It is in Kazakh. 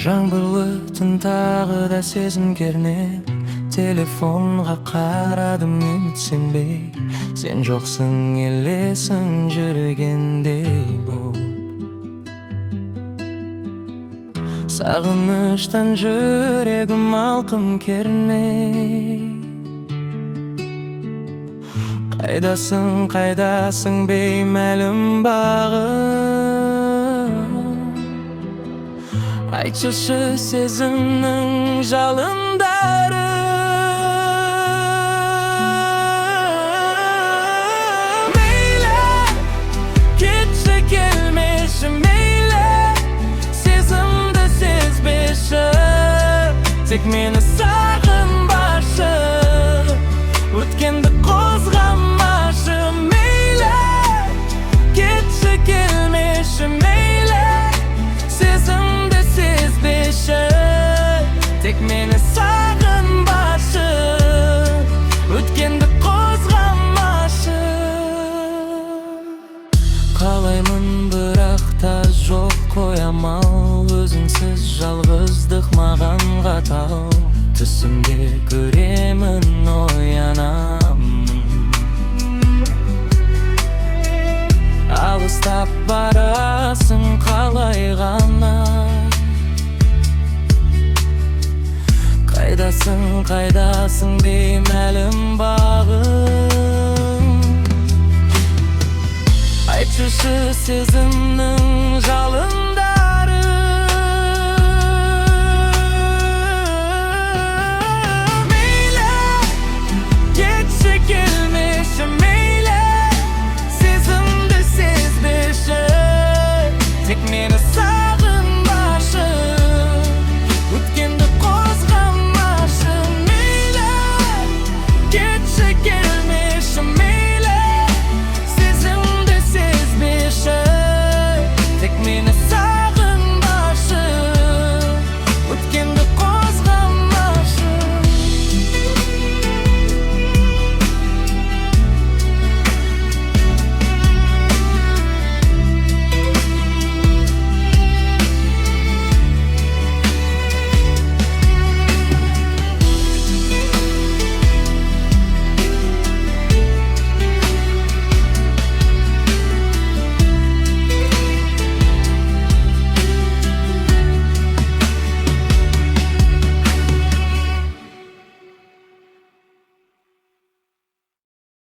Жаңбырлы түн тағы да сезім кернеп, телефонға қарадым үмітсенбей. Сен жоқсың, елесің жүргендей бұл. Сағыныштан жүрегім алқым керней. Қайдасың, қайдасың беймәлім бағым. Айтшы сезімнің жалындары. Мейлі, кетші келмеші, мейлі, сезімді сезбеші, тек мені сағынбашы, өткенді қозғамашы. Мейлі, кетші келмеші, мейлі, сезімді сезбеші, тек мені сағынбашы, өткенді қозғамашы. Қалаймын бірақ та жоқ қоямал, өзіңсіз жалғыздық маған қатал. Түсімде көремін, оянамын. Алыстап барасың қалай ғана. Қайдасың, қайдасың беймәлім бағым. Айтшы сезімнің жалын